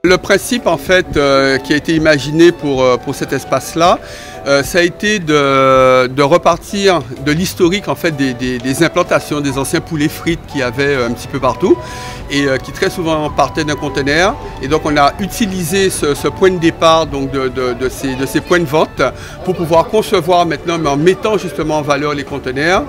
Le principe en fait qui a été imaginé pour cet espace-là, ça a été de repartir de l'historique en fait des implantations des anciens poulets frites qu'il y avait un petit peu partout et qui très souvent partaient d'un conteneur. Et donc on a utilisé ce point de départ donc de ces points de vente pour pouvoir concevoir maintenant, mais en mettant justement en valeur les conteneurs,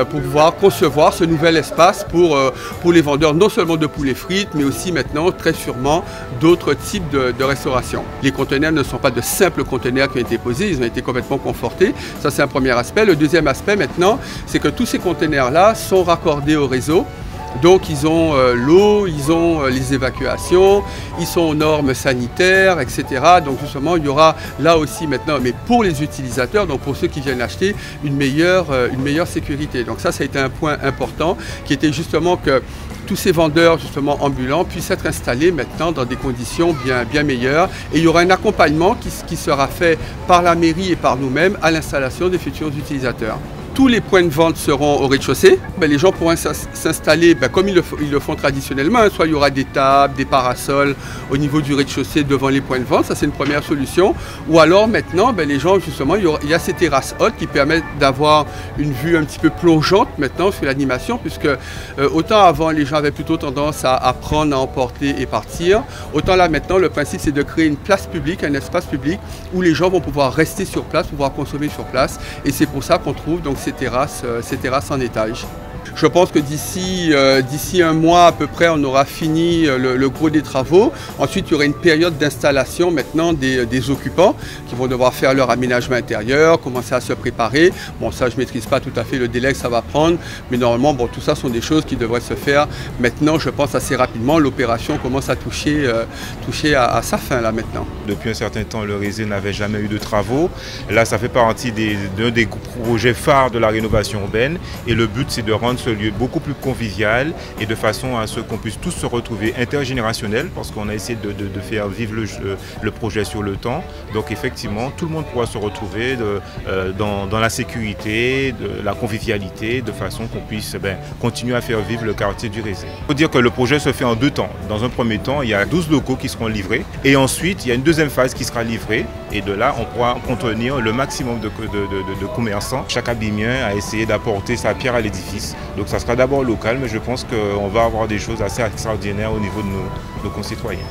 pour pouvoir concevoir ce nouvel espace pour les vendeurs non seulement de poulets frites, mais aussi maintenant très sûrement d'autres types de restauration. Les conteneurs ne sont pas de simples conteneurs qui ont été posés, ils ont été complètement confortés. Ça c'est un premier aspect. Le deuxième aspect maintenant, c'est que tous ces conteneurs-là sont raccordés au réseau. Donc ils ont l'eau, ils ont les évacuations, ils sont aux normes sanitaires, etc. Donc justement, il y aura là aussi maintenant, mais pour les utilisateurs, donc pour ceux qui viennent acheter, une meilleure sécurité. Donc ça a été un point important qui était justement que tous ces vendeurs justement ambulants puissent être installés maintenant dans des conditions bien meilleures. Et il y aura un accompagnement qui sera fait par la mairie et par nous-mêmes à l'installation des futurs utilisateurs. Tous les points de vente seront au rez-de-chaussée. Les gens pourront s'installer comme ils le font traditionnellement. Soit il y aura des tables, des parasols au niveau du rez-de-chaussée devant les points de vente. Ça, c'est une première solution. Ou alors maintenant, les gens, justement, il y a ces terrasses hautes qui permettent d'avoir une vue un petit peu plongeante maintenant sur l'animation, puisque autant avant, les gens avaient plutôt tendance à prendre, à emporter et partir. Autant là, maintenant, le principe, c'est de créer une place publique, un espace public où les gens vont pouvoir rester sur place, pouvoir consommer sur place. Et c'est pour ça qu'on trouve donc ces terrasses en étage. Je pense que d'ici un mois à peu près, on aura fini le gros des travaux. Ensuite, il y aura une période d'installation maintenant des occupants qui vont devoir faire leur aménagement intérieur, commencer à se préparer. Bon, ça, je ne maîtrise pas tout à fait le délai que ça va prendre, mais normalement, tout ça sont des choses qui devraient se faire maintenant, je pense, assez rapidement. L'opération commence à toucher à sa fin, là, maintenant. Depuis un certain temps, le Réseau n'avait jamais eu de travaux. Là, ça fait partie d'un des projets phares de la rénovation urbaine. Et le but, c'est de rendre ce lieu beaucoup plus convivial et de façon à ce qu'on puisse tous se retrouver intergénérationnel, parce qu'on a essayé de faire vivre le projet sur le temps. Donc effectivement, tout le monde pourra se retrouver dans la sécurité, de la convivialité, de façon qu'on puisse continuer à faire vivre le quartier du Réseau. Il faut dire que le projet se fait en deux temps. Dans un premier temps, il y a 12 locaux qui seront livrés et ensuite, il y a une deuxième phase qui sera livrée et de là, on pourra contenir le maximum de commerçants. Chaque abîmien a essayé d'apporter sa pierre à l'édifice. Donc ça sera d'abord local, mais je pense qu'on va avoir des choses assez extraordinaires au niveau de nos concitoyens.